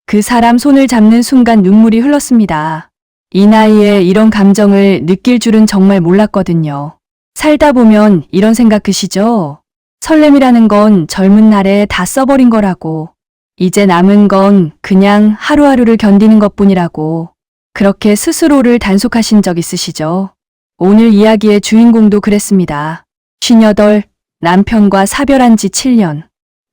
그 사람 손을 잡는 순간 눈물이 흘렀습니다. 이 나이에 이런 감정을 느낄 줄은 정말 몰랐거든요. 살다 보면 이런 생각 드시죠? 설렘이라는 건 젊은 날에 다 써버린 거라고. 이제 남은 건 그냥 하루하루를 견디는 것뿐이라고. 그렇게 스스로를 단속하신 적 있으시죠? 오늘 이야기의 주인공도 그랬습니다. 58, 남편과 사별한 지 7년.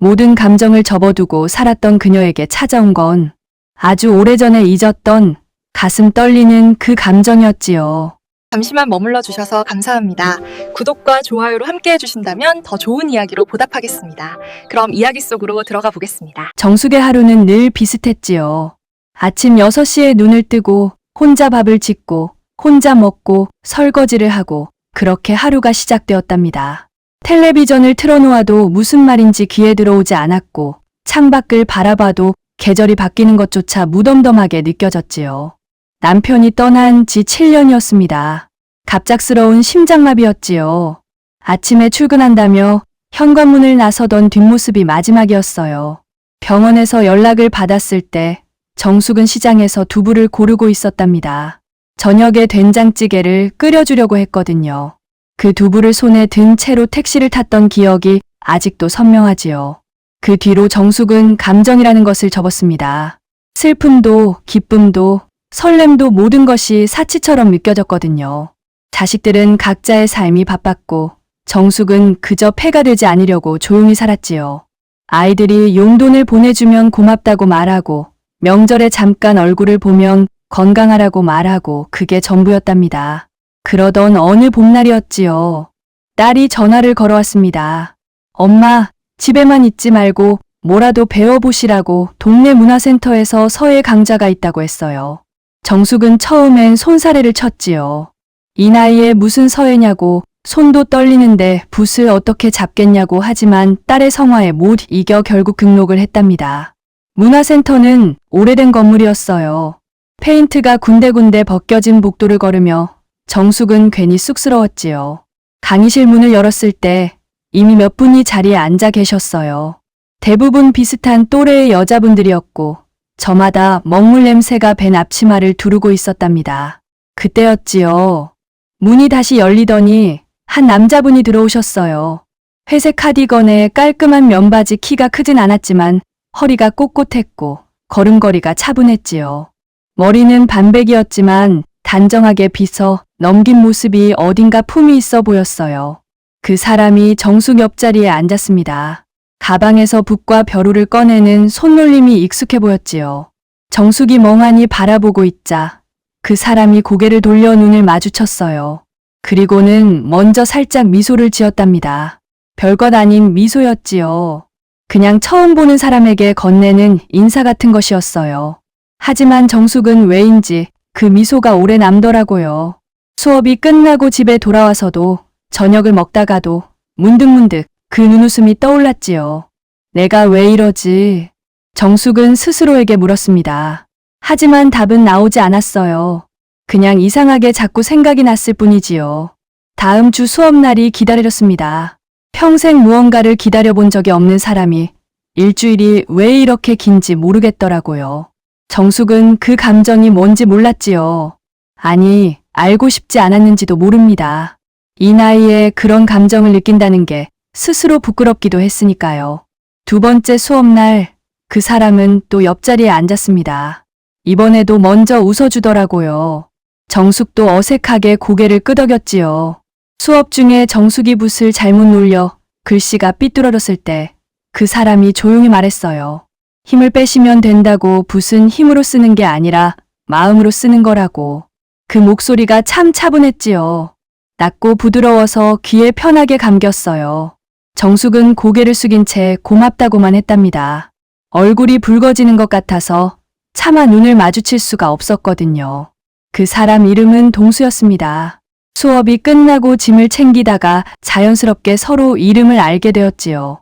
모든 감정을 접어두고 살았던 그녀에게 찾아온 건 아주 오래전에 잊었던 가슴 떨리는 그 감정이었지요. 잠시만 머물러 주셔서 감사합니다. 구독과 좋아요로 함께 해주신다면 더 좋은 이야기로 보답하겠습니다. 그럼 이야기 속으로 들어가 보겠습니다. 정숙의 하루는 늘 비슷했지요. 아침 6시에 눈을 뜨고 혼자 밥을 짓고 혼자 먹고 설거지를 하고 그렇게 하루가 시작되었답니다. 텔레비전을 틀어놓아도 무슨 말인지 귀에 들어오지 않았고 창밖을 바라봐도 계절이 바뀌는 것조차 무덤덤하게 느껴졌지요. 남편이 떠난 지 7년이었습니다. 갑작스러운 심장마비였지요. 아침에 출근한다며 현관문을 나서던 뒷모습이 마지막이었어요. 병원에서 연락을 받았을 때 정숙은 시장에서 두부를 고르고 있었답니다. 저녁에 된장찌개를 끓여주려고 했거든요. 그 두부를 손에 든 채로 택시를 탔던 기억이 아직도 선명하지요. 그 뒤로 정숙은 감정이라는 것을 접었습니다. 슬픔도 기쁨도 설렘도 모든 것이 사치처럼 느껴졌거든요. 자식들은 각자의 삶이 바빴고 정숙은 그저 폐가 되지 않으려고 조용히 살았지요. 아이들이 용돈을 보내주면 고맙다고 말하고 명절에 잠깐 얼굴을 보면 건강하라고 말하고 그게 전부였답니다. 그러던 어느 봄날이었지요. 딸이 전화를 걸어왔습니다. 엄마, 집에만 있지 말고 뭐라도 배워보시라고 동네 문화센터에서 서예 강좌가 있다고 했어요. 정숙은 처음엔 손사래를 쳤지요. 이 나이에 무슨 서예냐고 손도 떨리는데 붓을 어떻게 잡겠냐고 하지만 딸의 성화에 못 이겨 결국 등록을 했답니다. 문화센터는 오래된 건물이었어요. 페인트가 군데군데 벗겨진 복도를 걸으며 정숙은 괜히 쑥스러웠지요. 강의실 문을 열었을 때 이미 몇 분이 자리에 앉아 계셨어요. 대부분 비슷한 또래의 여자분들이었고 저마다 먹물 냄새가 밴 앞치마를 두르고 있었답니다. 그때였지요. 문이 다시 열리더니 한 남자분이 들어오셨어요. 회색 카디건에 깔끔한 면바지, 키가 크진 않았지만 허리가 꼿꼿했고 걸음걸이가 차분했지요. 머리는 반백이었지만 단정하게 빗어 넘긴 모습이 어딘가 품이 있어 보였어요. 그 사람이 정숙 옆자리에 앉았습니다. 가방에서 붓과 벼루를 꺼내는 손놀림이 익숙해 보였지요. 정숙이 멍하니 바라보고 있자 그 사람이 고개를 돌려 눈을 마주쳤어요. 그리고는 먼저 살짝 미소를 지었답니다. 별것 아닌 미소였지요. 그냥 처음 보는 사람에게 건네는 인사 같은 것이었어요. 하지만 정숙은 왜인지 그 미소가 오래 남더라고요. 수업이 끝나고 집에 돌아와서도 저녁을 먹다가도 문득문득 그 눈웃음이 떠올랐지요. 내가 왜 이러지? 정숙은 스스로에게 물었습니다. 하지만 답은 나오지 않았어요. 그냥 이상하게 자꾸 생각이 났을 뿐이지요. 다음 주 수업날이 기다렸습니다. 평생 무언가를 기다려본 적이 없는 사람이 일주일이 왜 이렇게 긴지 모르겠더라고요. 정숙은 그 감정이 뭔지 몰랐지요. 아니, 알고 싶지 않았는지도 모릅니다. 이 나이에 그런 감정을 느낀다는 게 스스로 부끄럽기도 했으니까요. 두 번째 수업날 그 사람은 또 옆자리에 앉았습니다. 이번에도 먼저 웃어주더라고요. 정숙도 어색하게 고개를 끄덕였지요. 수업 중에 정숙이 붓을 잘못 눌려 글씨가 삐뚤어졌을 때 그 사람이 조용히 말했어요. 힘을 빼시면 된다고. 붓은 힘으로 쓰는 게 아니라 마음으로 쓰는 거라고. 그 목소리가 참 차분했지요. 낮고 부드러워서 귀에 편하게 감겼어요. 정숙은 고개를 숙인 채 고맙다고만 했답니다. 얼굴이 붉어지는 것 같아서 차마 눈을 마주칠 수가 없었거든요. 그 사람 이름은 동수였습니다. 수업이 끝나고 짐을 챙기다가 자연스럽게 서로 이름을 알게 되었지요.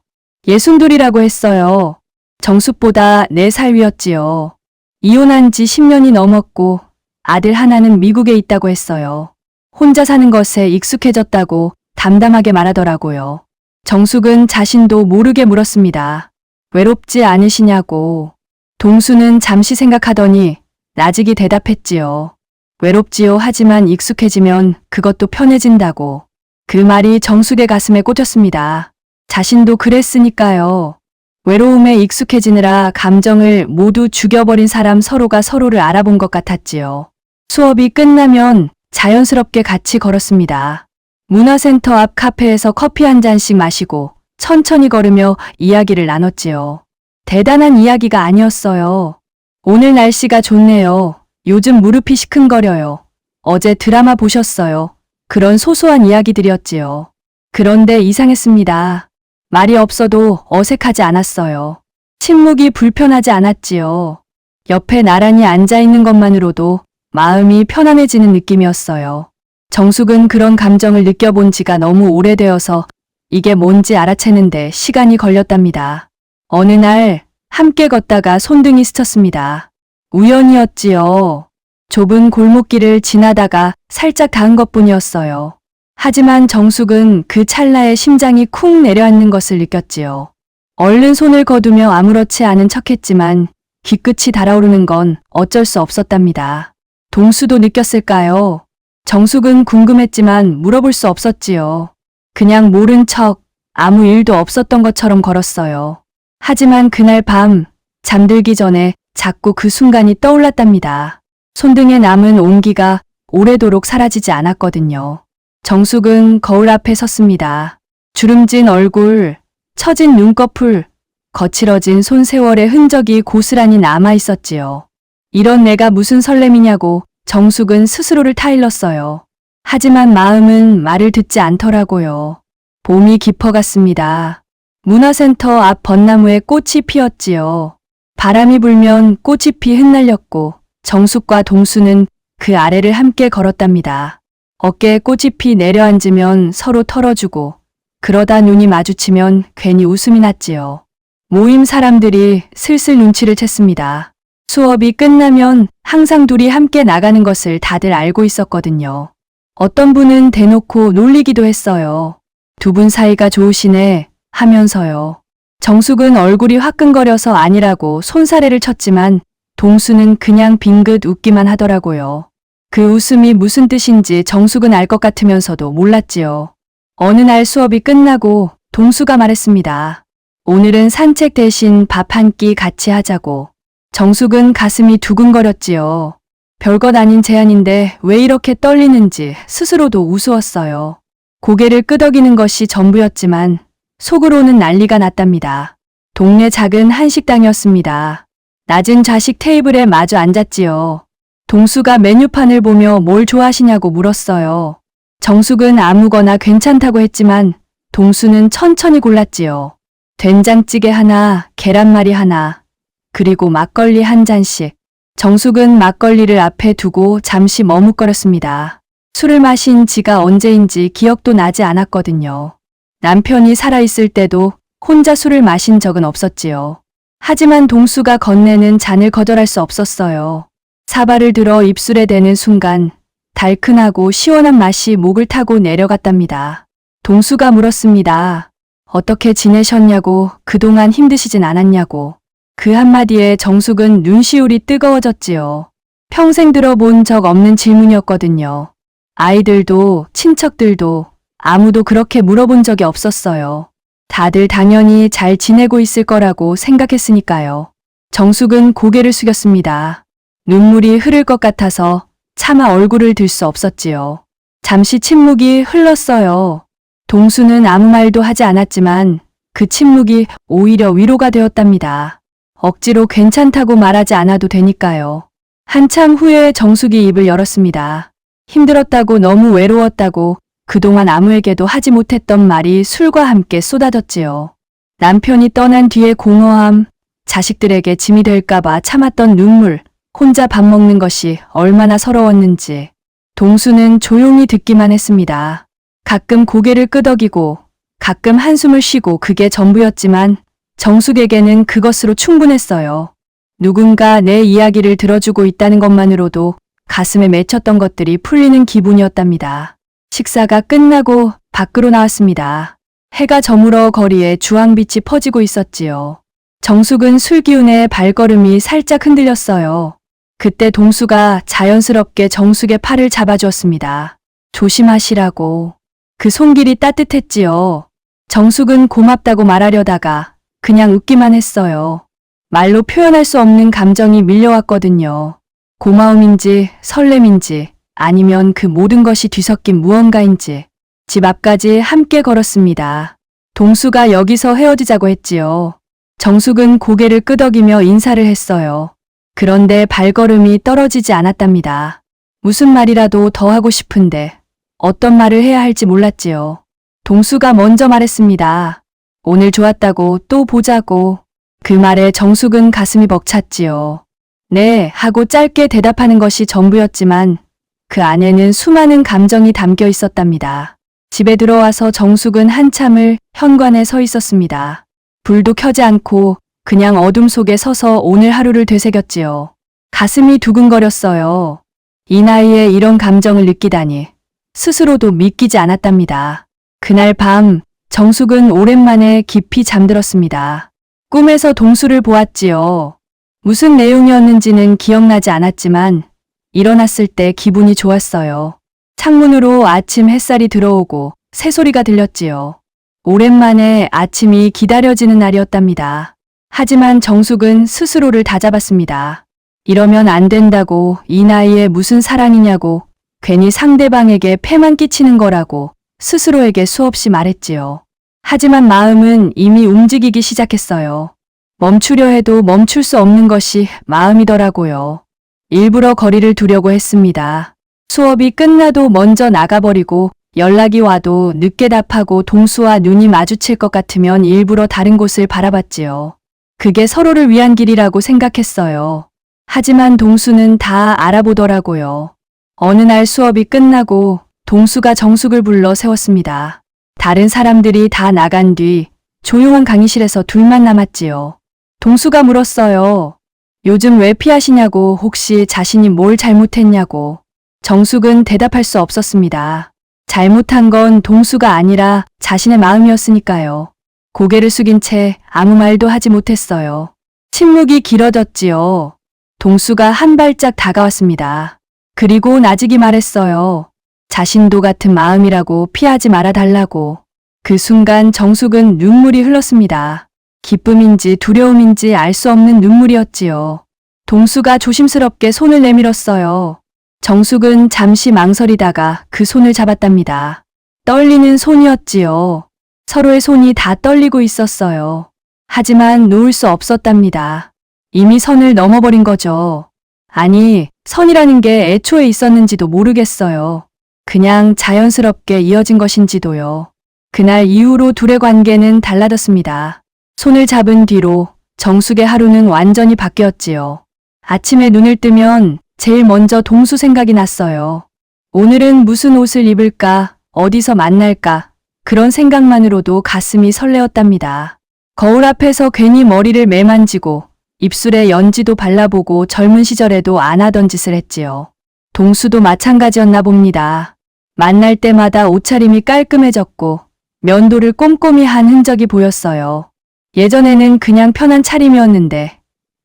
예순돌이라고 했어요. 정숙보다 4살 위였지요. 이혼한 지 10년이 넘었고 아들 하나는 미국에 있다고 했어요. 혼자 사는 것에 익숙해졌다고 담담하게 말하더라고요. 정숙은 자신도 모르게 물었습니다. 외롭지 않으시냐고. 동수는 잠시 생각하더니 나직이 대답했지요. 외롭지요. 하지만 익숙해지면 그것도 편해진다고. 그 말이 정숙의 가슴에 꽂혔습니다. 자신도 그랬으니까요. 외로움에 익숙해지느라 감정을 모두 죽여버린 사람 서로가 서로를 알아본 것 같았지요. 수업이 끝나면 자연스럽게 같이 걸었습니다. 문화센터 앞 카페에서 커피 한 잔씩 마시고 천천히 걸으며 이야기를 나눴지요. 대단한 이야기가 아니었어요. 오늘 날씨가 좋네요. 요즘 무릎이 시큰거려요. 어제 드라마 보셨어요. 그런 소소한 이야기들이었지요. 그런데 이상했습니다. 말이 없어도 어색하지 않았어요. 침묵이 불편하지 않았지요. 옆에 나란히 앉아있는 것만으로도 마음이 편안해지는 느낌이었어요. 정숙은 그런 감정을 느껴본 지가 너무 오래되어서 이게 뭔지 알아채는데 시간이 걸렸답니다. 어느 날 함께 걷다가 손등이 스쳤습니다. 우연이었지요. 좁은 골목길을 지나다가 살짝 닿은 것뿐이었어요. 하지만 정숙은 그 찰나에 심장이 쿵 내려앉는 것을 느꼈지요. 얼른 손을 거두며 아무렇지 않은 척했지만 귀끝이 달아오르는 건 어쩔 수 없었답니다. 동수도 느꼈을까요? 정숙은 궁금했지만 물어볼 수 없었지요. 그냥 모른 척 아무 일도 없었던 것처럼 걸었어요. 하지만 그날 밤 잠들기 전에 자꾸 그 순간이 떠올랐답니다. 손등에 남은 온기가 오래도록 사라지지 않았거든요. 정숙은 거울 앞에 섰습니다. 주름진 얼굴, 처진 눈꺼풀, 거칠어진 손세월의 흔적이 고스란히 남아 있었지요. 이런 내가 무슨 설렘이냐고 정숙은 스스로를 타일렀어요. 하지만 마음은 말을 듣지 않더라고요. 봄이 깊어갔습니다. 문화센터 앞 벚나무에 꽃이 피었지요. 바람이 불면 꽃잎이 흩날렸고 정숙과 동수는 그 아래를 함께 걸었답니다. 어깨에 꽃잎이 내려앉으면 서로 털어주고 그러다 눈이 마주치면 괜히 웃음이 났지요. 모임 사람들이 슬슬 눈치를 챘습니다. 수업이 끝나면 항상 둘이 함께 나가는 것을 다들 알고 있었거든요. 어떤 분은 대놓고 놀리기도 했어요. 두 분 사이가 좋으시네 하면서요. 정숙은 얼굴이 화끈거려서 아니라고 손사래를 쳤지만 동수는 그냥 빙긋 웃기만 하더라고요. 그 웃음이 무슨 뜻인지 정숙은 알 것 같으면서도 몰랐지요. 어느 날 수업이 끝나고 동수가 말했습니다. 오늘은 산책 대신 밥 한 끼 같이 하자고. 정숙은 가슴이 두근거렸지요. 별것 아닌 제안인데 왜 이렇게 떨리는지 스스로도 우스웠어요. 고개를 끄덕이는 것이 전부였지만 속으로는 난리가 났답니다. 동네 작은 한식당이었습니다. 낮은 좌식 테이블에 마주 앉았지요. 동수가 메뉴판을 보며 뭘 좋아하시냐고 물었어요. 정숙은 아무거나 괜찮다고 했지만 동수는 천천히 골랐지요. 된장찌개 하나, 계란말이 하나, 그리고 막걸리 한 잔씩. 정숙은 막걸리를 앞에 두고 잠시 머뭇거렸습니다. 술을 마신 지가 언제인지 기억도 나지 않았거든요. 남편이 살아있을 때도 혼자 술을 마신 적은 없었지요. 하지만 동수가 건네는 잔을 거절할 수 없었어요. 사발을 들어 입술에 대는 순간 달큰하고 시원한 맛이 목을 타고 내려갔답니다. 동수가 물었습니다. 어떻게 지내셨냐고, 그동안 힘드시진 않았냐고. 그 한마디에 정숙은 눈시울이 뜨거워졌지요. 평생 들어본 적 없는 질문이었거든요. 아이들도 친척들도 아무도 그렇게 물어본 적이 없었어요. 다들 당연히 잘 지내고 있을 거라고 생각했으니까요. 정숙은 고개를 숙였습니다. 눈물이 흐를 것 같아서 차마 얼굴을 들 수 없었지요. 잠시 침묵이 흘렀어요. 동수는 아무 말도 하지 않았지만 그 침묵이 오히려 위로가 되었답니다. 억지로 괜찮다고 말하지 않아도 되니까요. 한참 후에 정숙이 입을 열었습니다. 힘들었다고, 너무 외로웠다고, 그동안 아무에게도 하지 못했던 말이 술과 함께 쏟아졌지요. 남편이 떠난 뒤의 공허함, 자식들에게 짐이 될까봐 참았던 눈물, 혼자 밥 먹는 것이 얼마나 서러웠는지. 동수는 조용히 듣기만 했습니다. 가끔 고개를 끄덕이고 가끔 한숨을 쉬고 그게 전부였지만 정숙에게는 그것으로 충분했어요. 누군가 내 이야기를 들어주고 있다는 것만으로도 가슴에 맺혔던 것들이 풀리는 기분이었답니다. 식사가 끝나고 밖으로 나왔습니다. 해가 저물어 거리에 주황빛이 퍼지고 있었지요. 정숙은 술 기운에 발걸음이 살짝 흔들렸어요. 그때 동수가 자연스럽게 정숙의 팔을 잡아주었습니다. 조심하시라고. 그 손길이 따뜻했지요. 정숙은 고맙다고 말하려다가 그냥 웃기만 했어요. 말로 표현할 수 없는 감정이 밀려왔거든요. 고마움인지 설렘인지 아니면 그 모든 것이 뒤섞인 무언가인지. 집 앞까지 함께 걸었습니다. 동수가 여기서 헤어지자고 했지요. 정숙은 고개를 끄덕이며 인사를 했어요. 그런데 발걸음이 떨어지지 않았답니다. 무슨 말이라도 더 하고 싶은데 어떤 말을 해야 할지 몰랐지요. 동수가 먼저 말했습니다. 오늘 좋았다고 또 보자고. 그 말에 정숙은 가슴이 벅찼지요. 네 하고 짧게 대답하는 것이 전부였지만 그 안에는 수많은 감정이 담겨 있었답니다. 집에 들어와서 정숙은 한참을 현관에 서 있었습니다. 불도 켜지 않고 그냥 어둠 속에 서서 오늘 하루를 되새겼지요. 가슴이 두근거렸어요. 이 나이에 이런 감정을 느끼다니 스스로도 믿기지 않았답니다. 그날 밤 정숙은 오랜만에 깊이 잠들었습니다. 꿈에서 동수를 보았지요. 무슨 내용이었는지는 기억나지 않았지만 일어났을 때 기분이 좋았어요. 창문으로 아침 햇살이 들어오고 새소리가 들렸지요. 오랜만에 아침이 기다려지는 날이었답니다. 하지만 정숙은 스스로를 다잡았습니다. 이러면 안 된다고, 이 나이에 무슨 사랑이냐고, 괜히 상대방에게 폐만 끼치는 거라고 스스로에게 수없이 말했지요. 하지만 마음은 이미 움직이기 시작했어요. 멈추려 해도 멈출 수 없는 것이 마음이더라고요. 일부러 거리를 두려고 했습니다. 수업이 끝나도 먼저 나가버리고 연락이 와도 늦게 답하고 동수와 눈이 마주칠 것 같으면 일부러 다른 곳을 바라봤지요. 그게 서로를 위한 길이라고 생각했어요. 하지만 동수는 다 알아보더라고요. 어느 날 수업이 끝나고 동수가 정숙을 불러 세웠습니다. 다른 사람들이 다 나간 뒤 조용한 강의실에서 둘만 남았지요. 동수가 물었어요. 요즘 왜 피하시냐고, 혹시 자신이 뭘 잘못했냐고. 정숙은 대답할 수 없었습니다. 잘못한 건 동수가 아니라 자신의 마음이었으니까요. 고개를 숙인 채 아무 말도 하지 못했어요. 침묵이 길어졌지요. 동수가 한 발짝 다가왔습니다. 그리고 나직이 말했어요. 자신도 같은 마음이라고 피하지 말아달라고. 그 순간 정숙은 눈물이 흘렀습니다. 기쁨인지 두려움인지 알 수 없는 눈물이었지요. 동수가 조심스럽게 손을 내밀었어요. 정숙은 잠시 망설이다가 그 손을 잡았답니다. 떨리는 손이었지요. 서로의 손이 다 떨리고 있었어요. 하지만 놓을 수 없었답니다. 이미 선을 넘어버린 거죠. 아니, 선이라는 게 애초에 있었는지도 모르겠어요. 그냥 자연스럽게 이어진 것인지도요. 그날 이후로 둘의 관계는 달라졌습니다. 손을 잡은 뒤로 정숙의 하루는 완전히 바뀌었지요. 아침에 눈을 뜨면 제일 먼저 동수 생각이 났어요. 오늘은 무슨 옷을 입을까, 어디서 만날까, 그런 생각만으로도 가슴이 설레었답니다. 거울 앞에서 괜히 머리를 매만지고 입술에 연지도 발라보고 젊은 시절에도 안 하던 짓을 했지요. 동수도 마찬가지였나 봅니다. 만날 때마다 옷차림이 깔끔해졌고 면도를 꼼꼼히 한 흔적이 보였어요. 예전에는 그냥 편한 차림이었는데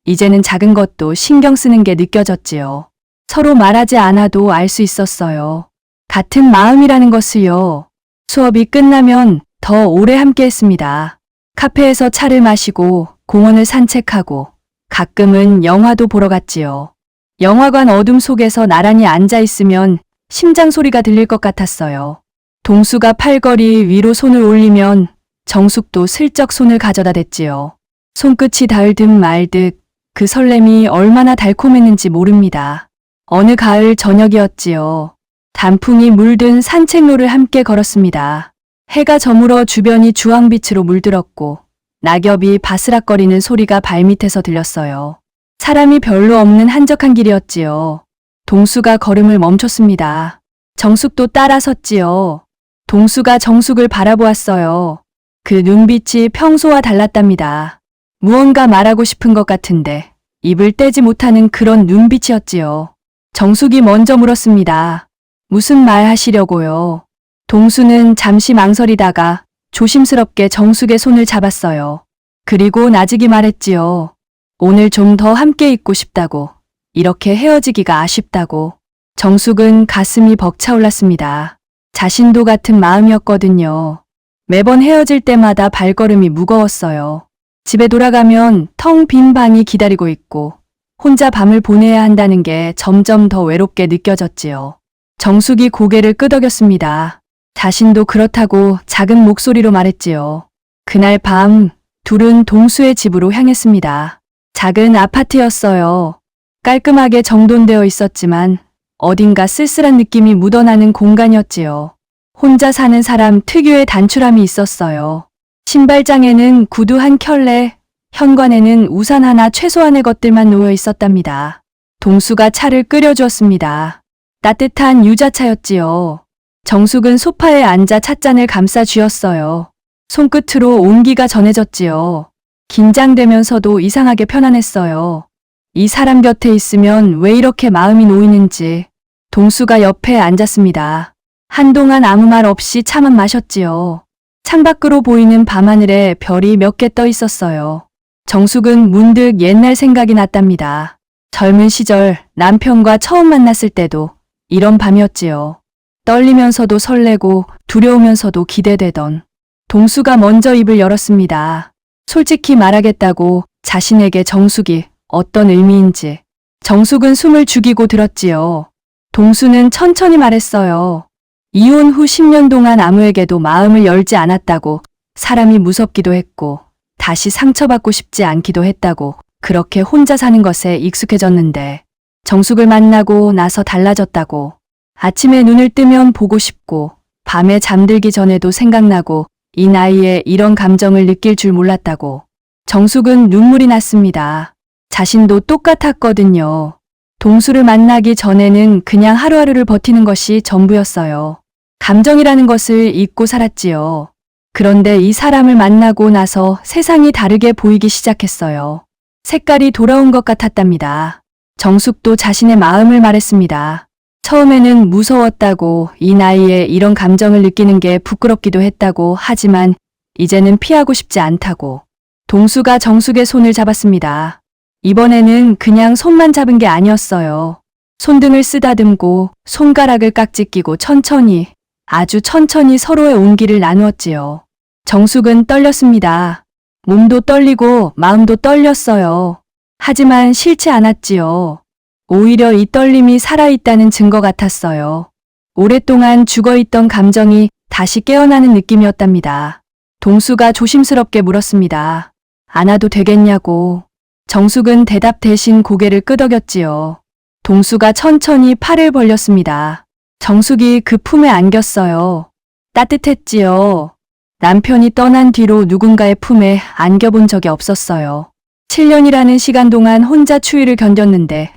이제는 작은 것도 신경 쓰는 게 느껴졌지요. 서로 말하지 않아도 알 수 있었어요. 같은 마음이라는 것을요. 수업이 끝나면 더 오래 함께 했습니다. 카페에서 차를 마시고 공원을 산책하고 가끔은 영화도 보러 갔지요. 영화관 어둠 속에서 나란히 앉아 있으면 심장 소리가 들릴 것 같았어요. 동수가 팔걸이 위로 손을 올리면 정숙도 슬쩍 손을 가져다 댔지요. 손끝이 닿을 듯 말 듯 그 설렘이 얼마나 달콤했는지 모릅니다. 어느 가을 저녁이었지요. 단풍이 물든 산책로를 함께 걸었습니다. 해가 저물어 주변이 주황빛으로 물들었고 낙엽이 바스락거리는 소리가 발밑에서 들렸어요. 사람이 별로 없는 한적한 길이었지요. 동수가 걸음을 멈췄습니다. 정숙도 따라섰지요. 동수가 정숙을 바라보았어요. 그 눈빛이 평소와 달랐답니다. 무언가 말하고 싶은 것 같은데 입을 떼지 못하는 그런 눈빛이었지요. 정숙이 먼저 물었습니다. 무슨 말 하시려고요? 동수는 잠시 망설이다가 조심스럽게 정숙의 손을 잡았어요. 그리고 나직이 말했지요. 오늘 좀 더 함께 있고 싶다고. 이렇게 헤어지기가 아쉽다고. 정숙은 가슴이 벅차올랐습니다. 자신도 같은 마음이었거든요. 매번 헤어질 때마다 발걸음이 무거웠어요. 집에 돌아가면 텅 빈 방이 기다리고 있고 혼자 밤을 보내야 한다는 게 점점 더 외롭게 느껴졌지요. 정숙이 고개를 끄덕였습니다. 자신도 그렇다고 작은 목소리로 말했지요. 그날 밤 둘은 동수의 집으로 향했습니다. 작은 아파트였어요. 깔끔하게 정돈되어 있었지만 어딘가 쓸쓸한 느낌이 묻어나는 공간이었지요. 혼자 사는 사람 특유의 단출함이 있었어요. 신발장에는 구두 한 켤레, 현관에는 우산 하나 최소한의 것들만 놓여 있었답니다. 동수가 차를 끓여주었습니다. 따뜻한 유자차였지요. 정숙은 소파에 앉아 찻잔을 감싸 쥐었어요. 손끝으로 온기가 전해졌지요. 긴장되면서도 이상하게 편안했어요. 이 사람 곁에 있으면 왜 이렇게 마음이 놓이는지. 동수가 옆에 앉았습니다. 한동안 아무 말 없이 차만 마셨지요. 창밖으로 보이는 밤하늘에 별이 몇 개 떠 있었어요. 정숙은 문득 옛날 생각이 났답니다. 젊은 시절 남편과 처음 만났을 때도 이런 밤이었지요. 떨리면서도 설레고 두려우면서도 기대되던. 동수가 먼저 입을 열었습니다. 솔직히 말하겠다고 자신에게 정숙이 어떤 의미인지. 정숙은 숨을 죽이고 들었지요. 동수는 천천히 말했어요. 이혼 후 10년 동안 아무에게도 마음을 열지 않았다고, 사람이 무섭기도 했고 다시 상처받고 싶지 않기도 했다고, 그렇게 혼자 사는 것에 익숙해졌는데 정숙을 만나고 나서 달라졌다고. 아침에 눈을 뜨면 보고 싶고 밤에 잠들기 전에도 생각나고 이 나이에 이런 감정을 느낄 줄 몰랐다고. 정숙은 눈물이 났습니다. 자신도 똑같았거든요. 동수를 만나기 전에는 그냥 하루하루를 버티는 것이 전부였어요. 감정이라는 것을 잊고 살았지요. 그런데 이 사람을 만나고 나서 세상이 다르게 보이기 시작했어요. 색깔이 돌아온 것 같았답니다. 정숙도 자신의 마음을 말했습니다. 처음에는 무서웠다고, 이 나이에 이런 감정을 느끼는 게 부끄럽기도 했다고, 하지만 이제는 피하고 싶지 않다고. 동수가 정숙의 손을 잡았습니다. 이번에는 그냥 손만 잡은 게 아니었어요. 손등을 쓰다듬고 손가락을 깍지 끼고 천천히, 아주 천천히 서로의 온기를 나누었지요. 정숙은 떨렸습니다. 몸도 떨리고 마음도 떨렸어요. 하지만 싫지 않았지요. 오히려 이 떨림이 살아있다는 증거 같았어요. 오랫동안 죽어있던 감정이 다시 깨어나는 느낌이었답니다. 동수가 조심스럽게 물었습니다. 안아도 되겠냐고. 정숙은 대답 대신 고개를 끄덕였지요. 동수가 천천히 팔을 벌렸습니다. 정숙이 그 품에 안겼어요. 따뜻했지요. 남편이 떠난 뒤로 누군가의 품에 안겨본 적이 없었어요. 7년이라는 시간 동안 혼자 추위를 견뎠는데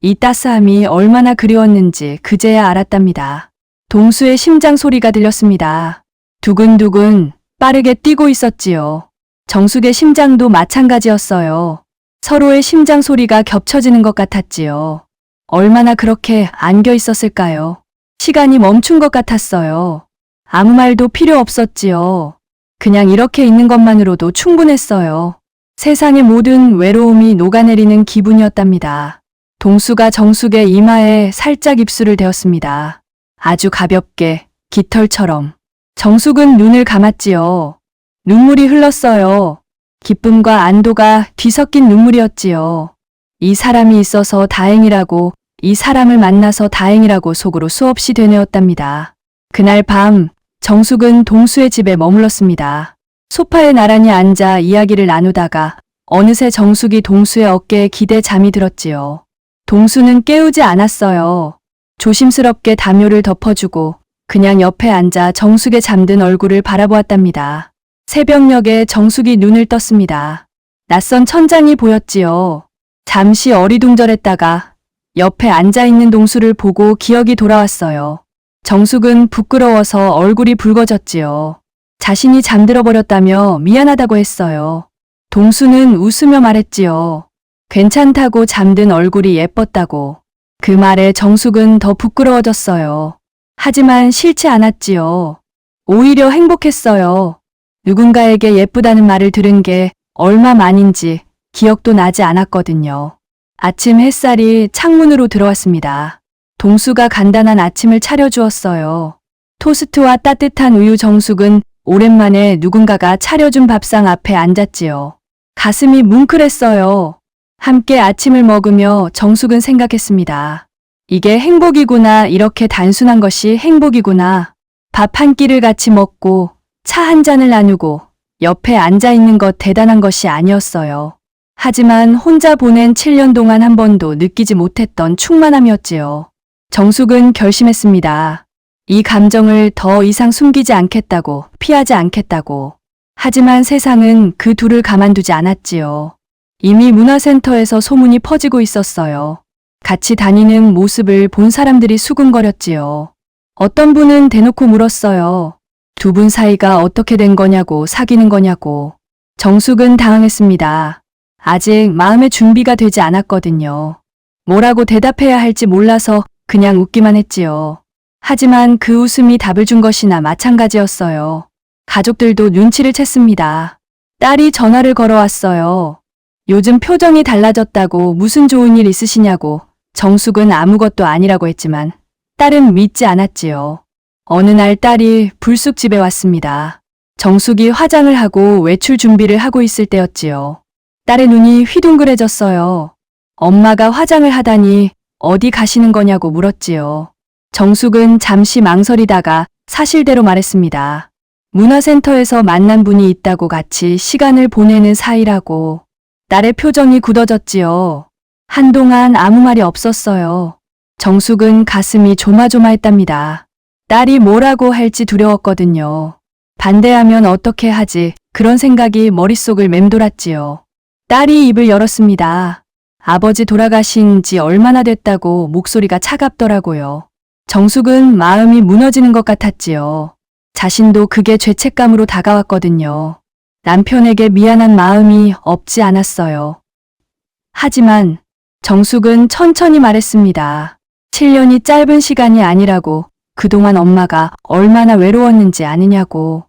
이 따스함이 얼마나 그리웠는지 그제야 알았답니다. 동수의 심장 소리가 들렸습니다. 두근두근 빠르게 뛰고 있었지요. 정숙의 심장도 마찬가지였어요. 서로의 심장 소리가 겹쳐지는 것 같았지요. 얼마나 그렇게 안겨 있었을까요? 시간이 멈춘 것 같았어요. 아무 말도 필요 없었지요. 그냥 이렇게 있는 것만으로도 충분했어요. 세상의 모든 외로움이 녹아내리는 기분이었답니다. 동수가 정숙의 이마에 살짝 입술을 대었습니다. 아주 가볍게, 깃털처럼. 정숙은 눈을 감았지요. 눈물이 흘렀어요. 기쁨과 안도가 뒤섞인 눈물이었지요. 이 사람이 있어서 다행이라고, 이 사람을 만나서 다행이라고 속으로 수없이 되뇌었답니다. 그날 밤, 정숙은 동수의 집에 머물렀습니다. 소파에 나란히 앉아 이야기를 나누다가 어느새 정숙이 동수의 어깨에 기대 잠이 들었지요. 동수는 깨우지 않았어요. 조심스럽게 담요를 덮어주고 그냥 옆에 앉아 정숙의 잠든 얼굴을 바라보았답니다. 새벽녘에 정숙이 눈을 떴습니다. 낯선 천장이 보였지요. 잠시 어리둥절했다가 옆에 앉아있는 동수를 보고 기억이 돌아왔어요. 정숙은 부끄러워서 얼굴이 붉어졌지요. 자신이 잠들어 버렸다며 미안하다고 했어요. 동수는 웃으며 말했지요. 괜찮다고, 잠든 얼굴이 예뻤다고. 그 말에 정숙은 더 부끄러워졌어요. 하지만 싫지 않았지요. 오히려 행복했어요. 누군가에게 예쁘다는 말을 들은 게 얼마 만인지 기억도 나지 않았거든요. 아침 햇살이 창문으로 들어왔습니다. 동수가 간단한 아침을 차려주었어요. 토스트와 따뜻한 우유. 정숙은 오랜만에 누군가가 차려준 밥상 앞에 앉았지요. 가슴이 뭉클했어요. 함께 아침을 먹으며 정숙은 생각했습니다. 이게 행복이구나. 이렇게 단순한 것이 행복이구나. 밥 한 끼를 같이 먹고 차 한 잔을 나누고 옆에 앉아 있는 것 대단한 것이 아니었어요. 하지만 혼자 보낸 7년 동안 한 번도 느끼지 못했던 충만함이었지요. 정숙은 결심했습니다. 이 감정을 더 이상 숨기지 않겠다고, 피하지 않겠다고. 하지만 세상은 그 둘을 가만두지 않았지요. 이미 문화센터에서 소문이 퍼지고 있었어요. 같이 다니는 모습을 본 사람들이 수군거렸지요. 어떤 분은 대놓고 물었어요. 두 분 사이가 어떻게 된 거냐고, 사귀는 거냐고. 정숙은 당황했습니다. 아직 마음의 준비가 되지 않았거든요. 뭐라고 대답해야 할지 몰라서 그냥 웃기만 했지요. 하지만 그 웃음이 답을 준 것이나 마찬가지였어요. 가족들도 눈치를 챘습니다. 딸이 전화를 걸어왔어요. 요즘 표정이 달라졌다고, 무슨 좋은 일 있으시냐고. 정숙은 아무것도 아니라고 했지만 딸은 믿지 않았지요. 어느 날 딸이 불쑥 집에 왔습니다. 정숙이 화장을 하고 외출 준비를 하고 있을 때였지요. 딸의 눈이 휘둥그레졌어요. 엄마가 화장을 하다니 어디 가시는 거냐고 물었지요. 정숙은 잠시 망설이다가 사실대로 말했습니다. 문화센터에서 만난 분이 있다고, 같이 시간을 보내는 사이라고. 딸의 표정이 굳어졌지요. 한동안 아무 말이 없었어요. 정숙은 가슴이 조마조마했답니다. 딸이 뭐라고 할지 두려웠거든요. 반대하면 어떻게 하지, 그런 생각이 머릿속을 맴돌았지요. 딸이 입을 열었습니다. 아버지 돌아가신 지 얼마나 됐다고. 목소리가 차갑더라고요. 정숙은 마음이 무너지는 것 같았지요. 자신도 그게 죄책감으로 다가왔거든요. 남편에게 미안한 마음이 없지 않았어요. 하지만 정숙은 천천히 말했습니다. 7년이 짧은 시간이 아니라고. 그동안 엄마가 얼마나 외로웠는지 아느냐고.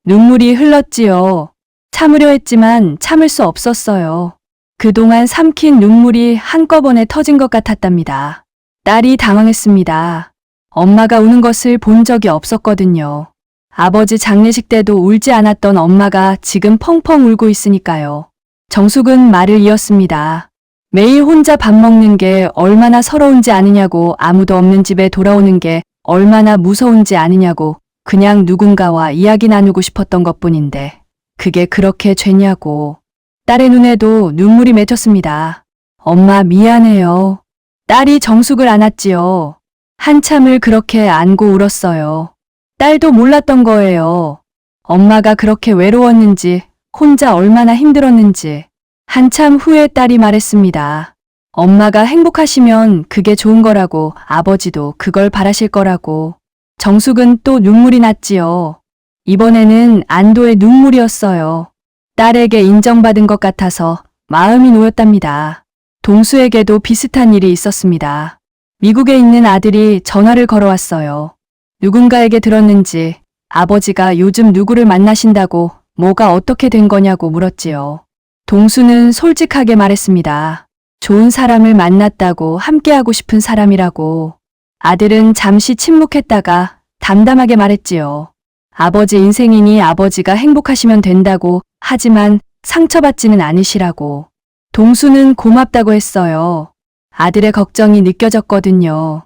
눈물이 흘렀지요. 참으려 했지만 참을 수 없었어요. 그동안 삼킨 눈물이 한꺼번에 터진 것 같았답니다. 딸이 당황했습니다. 엄마가 우는 것을 본 적이 없었거든요. 아버지 장례식 때도 울지 않았던 엄마가 지금 펑펑 울고 있으니까요. 정숙은 말을 이었습니다. 매일 혼자 밥 먹는 게 얼마나 서러운지 아느냐고. 아무도 없는 집에 돌아오는 게 얼마나 무서운지 아느냐고. 그냥 누군가와 이야기 나누고 싶었던 것뿐인데 그게 그렇게 죄냐고. 딸의 눈에도 눈물이 맺혔습니다. 엄마 미안해요. 딸이 정숙을 안았지요. 한참을 그렇게 안고 울었어요. 딸도 몰랐던 거예요. 엄마가 그렇게 외로웠는지, 혼자 얼마나 힘들었는지. 한참 후에 딸이 말했습니다. 엄마가 행복하시면 그게 좋은 거라고, 아버지도 그걸 바라실 거라고. 정숙은 또 눈물이 났지요. 이번에는 안도의 눈물이었어요. 딸에게 인정받은 것 같아서 마음이 놓였답니다. 동수에게도 비슷한 일이 있었습니다. 미국에 있는 아들이 전화를 걸어왔어요. 누군가에게 들었는지 아버지가 요즘 누구를 만나신다고, 뭐가 어떻게 된 거냐고 물었지요. 동수는 솔직하게 말했습니다. 좋은 사람을 만났다고, 함께하고 싶은 사람이라고. 아들은 잠시 침묵했다가 담담하게 말했지요. 아버지 인생이니 아버지가 행복하시면 된다고, 하지만 상처받지는 않으시라고. 동수는 고맙다고 했어요. 아들의 걱정이 느껴졌거든요.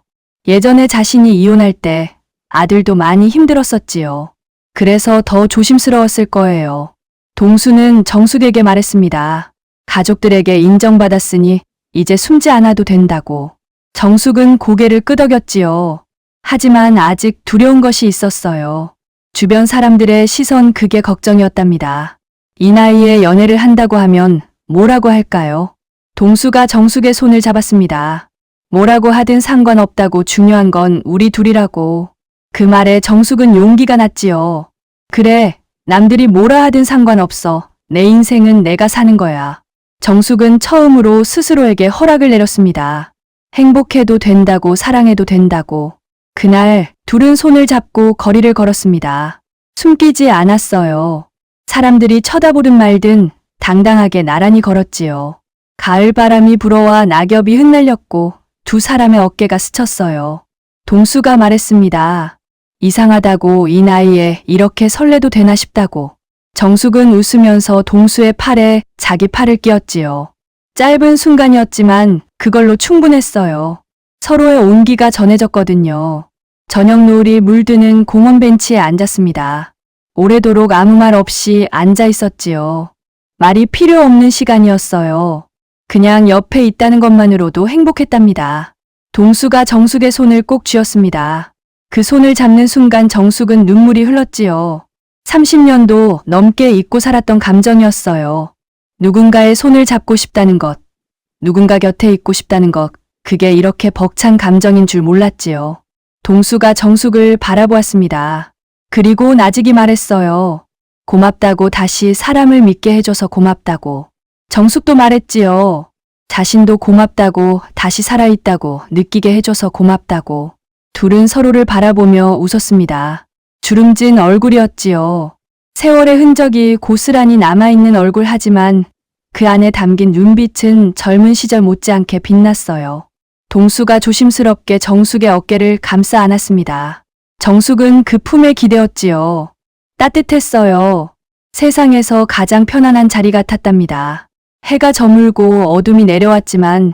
예전에 자신이 이혼할 때 아들도 많이 힘들었었지요. 그래서 더 조심스러웠을 거예요. 동수는 정숙에게 말했습니다. 가족들에게 인정받았으니 이제 숨지 않아도 된다고. 정숙은 고개를 끄덕였지요. 하지만 아직 두려운 것이 있었어요. 주변 사람들의 시선, 그게 걱정이었답니다. 이 나이에 연애를 한다고 하면 뭐라고 할까요? 동수가 정숙의 손을 잡았습니다. 뭐라고 하든 상관없다고, 중요한 건 우리 둘이라고. 그 말에 정숙은 용기가 났지요. 그래, 남들이 뭐라 하든 상관없어. 내 인생은 내가 사는 거야. 정숙은 처음으로 스스로에게 허락을 내렸습니다. 행복해도 된다고, 사랑해도 된다고. 그날 둘은 손을 잡고 거리를 걸었습니다. 숨기지 않았어요. 사람들이 쳐다보든 말든 당당하게 나란히 걸었지요. 가을 바람이 불어와 낙엽이 흩날렸고 두 사람의 어깨가 스쳤어요. 동수가 말했습니다. 이상하다고 이 나이에 이렇게 설레도 되나 싶다고. 정숙은 웃으면서 동수의 팔에 자기 팔을 끼웠지요. 짧은 순간이었지만 그걸로 충분했어요. 서로의 온기가 전해졌거든요. 저녁 노을이 물드는 공원 벤치에 앉았습니다. 오래도록 아무 말 없이 앉아 있었지요. 말이 필요 없는 시간이었어요. 그냥 옆에 있다는 것만으로도 행복했답니다. 동수가 정숙의 손을 꼭 쥐었습니다. 그 손을 잡는 순간 정숙은 눈물이 흘렀지요. 30년도 넘게 잊고 살았던 감정이었어요. 누군가의 손을 잡고 싶다는 것, 누군가 곁에 있고 싶다는 것, 그게 이렇게 벅찬 감정인 줄 몰랐지요. 동수가 정숙을 바라보았습니다. 그리고 나직이 말했어요. 고맙다고, 다시 사람을 믿게 해줘서 고맙다고. 정숙도 말했지요. 자신도 고맙다고, 다시 살아있다고 느끼게 해줘서 고맙다고. 둘은 서로를 바라보며 웃었습니다. 주름진 얼굴이었지요. 세월의 흔적이 고스란히 남아있는 얼굴, 하지만 그 안에 담긴 눈빛은 젊은 시절 못지않게 빛났어요. 동수가 조심스럽게 정숙의 어깨를 감싸 안았습니다. 정숙은 그 품에 기대었지요. 따뜻했어요. 세상에서 가장 편안한 자리 같았답니다. 해가 저물고 어둠이 내려왔지만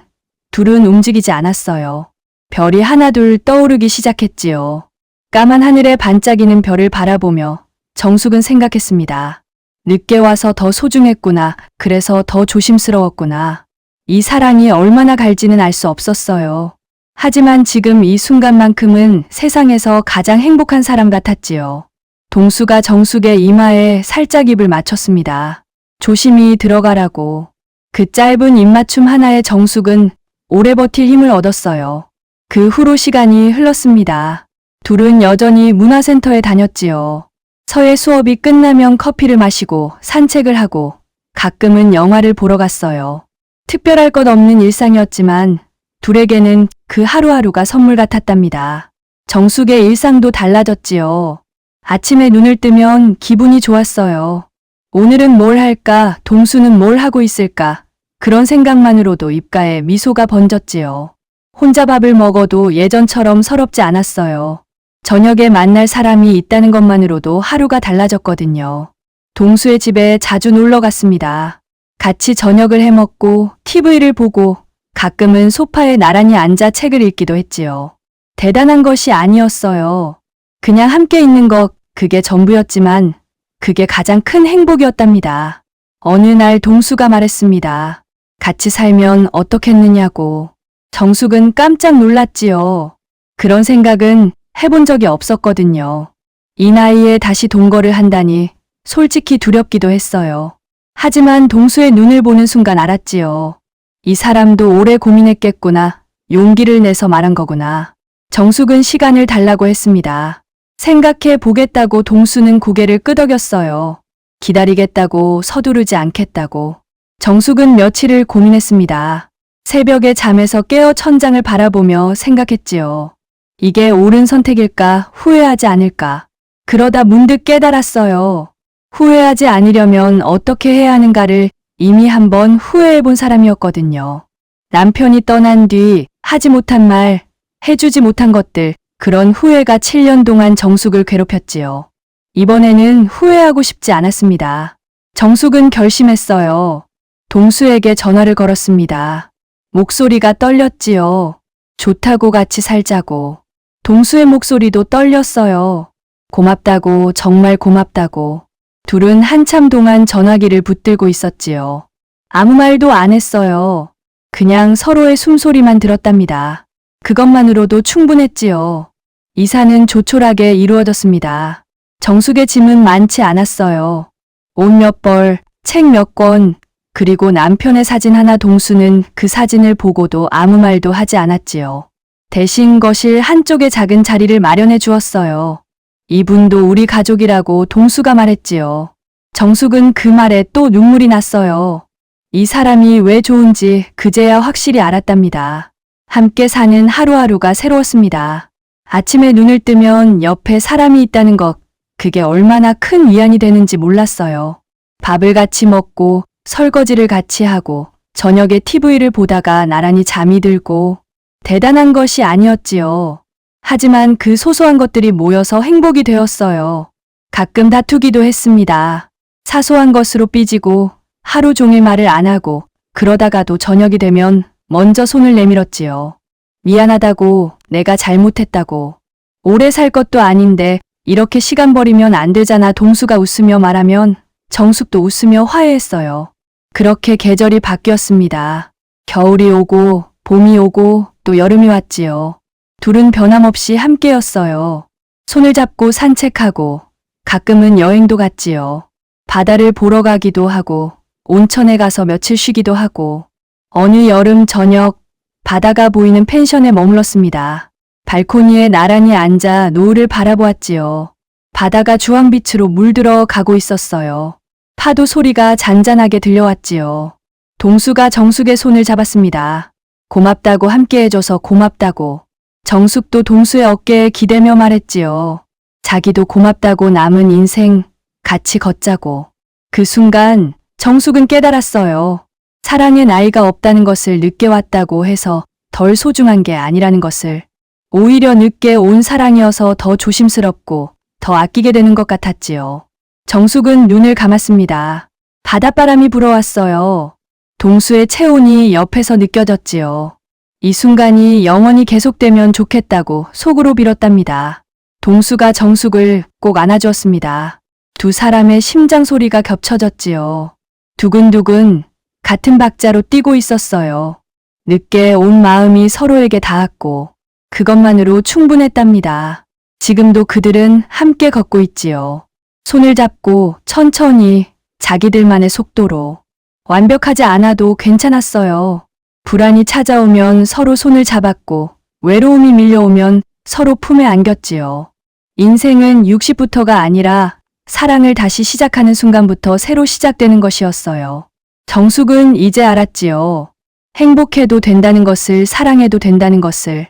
둘은 움직이지 않았어요. 별이 하나둘 떠오르기 시작했지요. 까만 하늘에 반짝이는 별을 바라보며 정숙은 생각했습니다. 늦게 와서 더 소중했구나. 그래서 더 조심스러웠구나. 이 사랑이 얼마나 갈지는 알 수 없었어요. 하지만 지금 이 순간만큼은 세상에서 가장 행복한 사람 같았지요. 동수가 정숙의 이마에 살짝 입을 맞췄습니다. 조심히 들어가라고. 그 짧은 입맞춤 하나에 정숙은 오래 버틸 힘을 얻었어요. 그 후로 시간이 흘렀습니다. 둘은 여전히 문화센터에 다녔지요. 서예 수업이 끝나면 커피를 마시고 산책을 하고 가끔은 영화를 보러 갔어요. 특별할 것 없는 일상이었지만 둘에게는 그 하루하루가 선물 같았답니다. 정숙의 일상도 달라졌지요. 아침에 눈을 뜨면 기분이 좋았어요. 오늘은 뭘 할까? 동수는 뭘 하고 있을까? 그런 생각만으로도 입가에 미소가 번졌지요. 혼자 밥을 먹어도 예전처럼 서럽지 않았어요. 저녁에 만날 사람이 있다는 것만으로도 하루가 달라졌거든요. 동수의 집에 자주 놀러 갔습니다. 같이 저녁을 해먹고 TV를 보고 가끔은 소파에 나란히 앉아 책을 읽기도 했지요. 대단한 것이 아니었어요. 그냥 함께 있는 것, 그게 전부였지만 그게 가장 큰 행복이었답니다. 어느 날 동수가 말했습니다. 같이 살면 어떻겠느냐고. 정숙은 깜짝 놀랐지요. 그런 생각은 해본 적이 없었거든요. 이 나이에 다시 동거를 한다니 솔직히 두렵기도 했어요. 하지만 동수의 눈을 보는 순간 알았지요. 이 사람도 오래 고민했겠구나. 용기를 내서 말한 거구나. 정숙은 시간을 달라고 했습니다. 생각해 보겠다고 동수는 고개를 끄덕였어요. 기다리겠다고, 서두르지 않겠다고. 정숙은 며칠을 고민했습니다. 새벽에 잠에서 깨어 천장을 바라보며 생각했지요. 이게 옳은 선택일까, 후회하지 않을까. 그러다 문득 깨달았어요. 후회하지 않으려면 어떻게 해야 하는가를 이미 한번 후회해 본 사람이었거든요. 남편이 떠난 뒤 하지 못한 말, 해주지 못한 것들, 그런 후회가 7년 동안 정숙을 괴롭혔지요. 이번에는 후회하고 싶지 않았습니다. 정숙은 결심했어요. 동수에게 전화를 걸었습니다. 목소리가 떨렸지요. 좋다고, 같이 살자고. 동수의 목소리도 떨렸어요. 고맙다고, 정말 고맙다고. 둘은 한참 동안 전화기를 붙들고 있었지요. 아무 말도 안 했어요. 그냥 서로의 숨소리만 들었답니다. 그것만으로도 충분했지요. 이사는 조촐하게 이루어졌습니다. 정숙의 짐은 많지 않았어요. 옷 몇 벌, 책 몇 권, 그리고 남편의 사진 하나. 동수는 그 사진을 보고도 아무 말도 하지 않았지요. 대신 거실 한쪽에 작은 자리를 마련해 주었어요. 이분도 우리 가족이라고 동수가 말했지요. 정숙은 그 말에 또 눈물이 났어요. 이 사람이 왜 좋은지 그제야 확실히 알았답니다. 함께 사는 하루하루가 새로웠습니다. 아침에 눈을 뜨면 옆에 사람이 있다는 것, 그게 얼마나 큰 위안이 되는지 몰랐어요. 밥을 같이 먹고 설거지를 같이 하고 저녁에 TV를 보다가 나란히 잠이 들고 대단한 것이 아니었지요. 하지만 그 소소한 것들이 모여서 행복이 되었어요. 가끔 다투기도 했습니다. 사소한 것으로 삐지고 하루 종일 말을 안 하고 그러다가도 저녁이 되면 먼저 손을 내밀었지요. 미안하다고, 내가 잘못했다고. 오래 살 것도 아닌데 이렇게 시간 버리면 안 되잖아. 동수가 웃으며 말하면 정숙도 웃으며 화해했어요. 그렇게 계절이 바뀌었습니다. 겨울이 오고 봄이 오고 또 여름이 왔지요. 둘은 변함없이 함께였어요. 손을 잡고 산책하고 가끔은 여행도 갔지요. 바다를 보러 가기도 하고 온천에 가서 며칠 쉬기도 하고 어느 여름 저녁 바다가 보이는 펜션에 머물렀습니다. 발코니에 나란히 앉아 노을을 바라보았지요. 바다가 주황빛으로 물들어 가고 있었어요. 파도 소리가 잔잔하게 들려왔지요. 동수가 정숙의 손을 잡았습니다. 고맙다고 함께해줘서 고맙다고. 정숙도 동수의 어깨에 기대며 말했지요. 자기도 고맙다고 남은 인생 같이 걷자고. 그 순간 정숙은 깨달았어요. 사랑의 나이가 없다는 것을 늦게 왔다고 해서 덜 소중한 게 아니라는 것을. 오히려 늦게 온 사랑이어서 더 조심스럽고 더 아끼게 되는 것 같았지요. 정숙은 눈을 감았습니다. 바닷바람이 불어왔어요. 동수의 체온이 옆에서 느껴졌지요. 이 순간이 영원히 계속되면 좋겠다고 속으로 빌었답니다. 동수가 정숙을 꼭 안아주었습니다. 두 사람의 심장 소리가 겹쳐졌지요. 두근두근 같은 박자로 뛰고 있었어요. 늦게 온 마음이 서로에게 닿았고 그것만으로 충분했답니다. 지금도 그들은 함께 걷고 있지요. 손을 잡고 천천히 자기들만의 속도로. 완벽하지 않아도 괜찮았어요. 불안이 찾아오면 서로 손을 잡았고 외로움이 밀려오면 서로 품에 안겼지요. 인생은 60부터가 아니라 사랑을 다시 시작하는 순간부터 새로 시작되는 것이었어요. 정숙은 이제 알았지요. 행복해도 된다는 것을, 사랑해도 된다는 것을.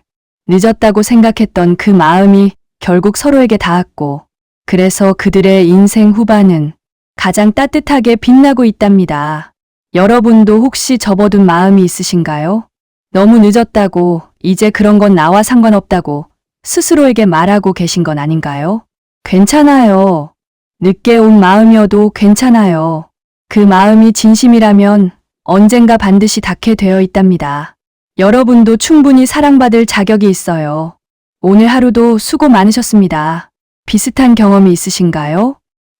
늦었다고 생각했던 그 마음이 결국 서로에게 닿았고 그래서 그들의 인생 후반은 가장 따뜻하게 빛나고 있답니다. 여러분도 혹시 접어둔 마음이 있으신가요? 너무 늦었다고, 이제 그런 건 나와 상관없다고 스스로에게 말하고 계신 건 아닌가요? 괜찮아요. 늦게 온 마음이어도 괜찮아요. 그 마음이 진심이라면 언젠가 반드시 닿게 되어 있답니다. 여러분도 충분히 사랑받을 자격이 있어요. 오늘 하루도 수고 많으셨습니다. 비슷한 경험이 있으신가요?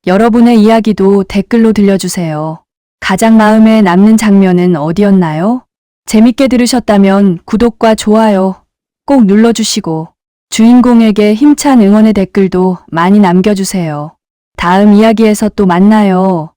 여러분의 이야기도 댓글로 들려주세요. 가장 마음에 남는 장면은 어디였나요? 재밌게 들으셨다면 구독과 좋아요 꼭 눌러주시고 주인공에게 힘찬 응원의 댓글도 많이 남겨주세요. 다음 이야기에서 또 만나요.